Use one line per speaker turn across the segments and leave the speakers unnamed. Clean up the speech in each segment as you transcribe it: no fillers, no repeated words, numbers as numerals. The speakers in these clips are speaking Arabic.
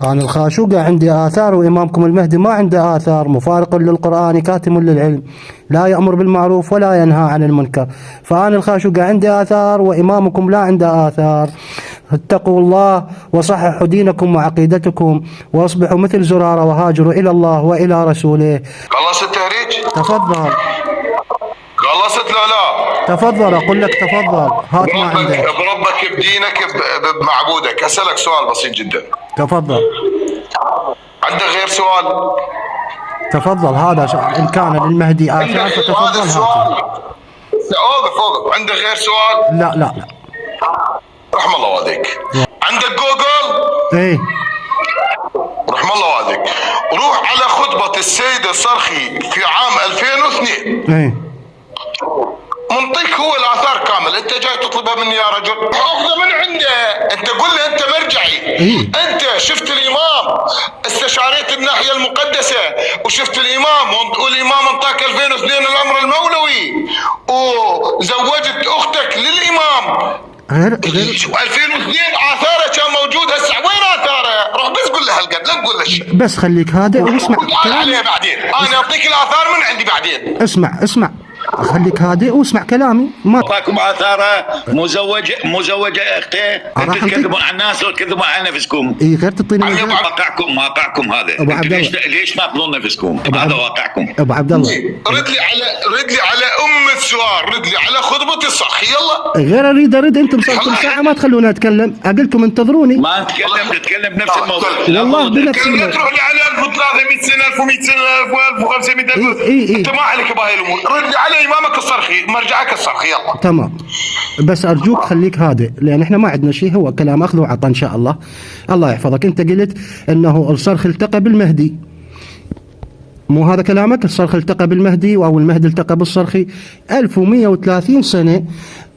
أنا الخاشوقة عندي آثار، وإمامكم المهدي ما عنده آثار، مفارق للقرآن كاتم للعلم، لا يأمر بالمعروف ولا ينهى عن المنكر. فأنا الخاشوقة عندي آثار، وإمامكم لا عنده آثار. اتقوا الله وصححوا دينكم وعقيدتكم، واصبحوا مثل زرارة وهاجروا إلى الله وإلى رسوله.
خلصت التهريج؟
تفضل.
خلصت لا لا؟
تفضل، أقول لك تفضل، هات ما عندك.
بربك بدينك بمعبودك. أسألك سؤال بسيط جدا.
تفضل.
عندك غير سؤال؟
تفضل، هذا سؤال. إن كان للمهدي آثار فتفضل هات.
اوقف عندك غير سؤال؟
لا لا لا.
رحم الله والديك. عندك جوجل؟
ايه.
رحم الله والديك. روح على خطبة السيد الصرخي في عام 2002.
ايه.
منطيك هو الاثار كامل. انت جاي تطلبها مني يا رجل؟ اخذها من عنده. انت قول لي انت مرجعي.
إيه؟
انت شفت الامام، استشاريت الناحيه المقدسه وشفت الامام، والامام انطاك 2002 الامر المولوي، وزوجت اختك للامام.
غير
2002 اثاره كان موجود. هسه وين اثاره؟ روح بس قول له هالقد، لا تقول له شيء.
بس خليك هادئ واسمع
تعال عليها بعدين. انا اعطيك الاثار من عندي بعدين.
اسمع خليك هادئ واسمع كلامي. ما
اعطاكم اثاره مزوجه اخته. انتم تكذبون على الناس وتكذبون على نفسكم.
اي غير تعطيني
واقعكم هذا.
ابو عبد الله،
ليش تناقضون نفسكم؟ هذا واقعكم.
ابو عبد الله،
رد لي على السؤال. رد لي على خطبه الصرخي يلا.
غير اريد انتم صرتم ساعه ما تخلوني اتكلم. اقلكم انتظروني.
ما تتكلم بنفس الموضوع.
والله بنفس الموضوع.
تروح لي على 1300 سنه 1100 سنه 1500
إيه.
انت ما عليك بهاي الامور. رد لي على امامك الصرخي، مرجعك الصرخي يلا.
تمام، بس ارجوك خليك هادئ، لان احنا ما عندنا شيء، هو كلام اخذ وعطى ان شاء الله. الله يحفظك. انت قلت انه الصرخ التقى بالمهدي، مو هذا كلامك؟ الصرخ التقى بالمهدي او المهدي التقى بالصرخي. 1130 سنه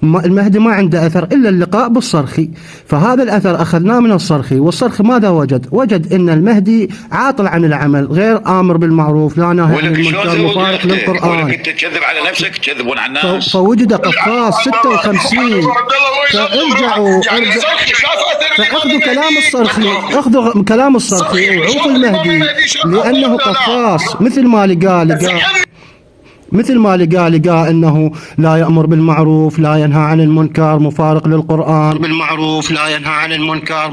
المهدي ما عنده اثر الا اللقاء بالصرخي، فهذا الاثر اخذناه من الصرخي. والصرخي ماذا وجد ان المهدي عاطل عن العمل، غير امر بالمعروف، لا ناهي عن المنكر، مفارق للقران.
انت تكذب على نفسك، تكذبون على الناس.
فوجد قفاص 56. فارجعوا فاخذوا كلام الصرخي، اخذوا كلام الصرخي وعوفوا المهدي، لانه قفاص. مثل ما لقى انه لا يأمر بالمعروف لا ينهى عن المنكر، مفارق للقرآن، بالمعروف لا ينهى عن المنكر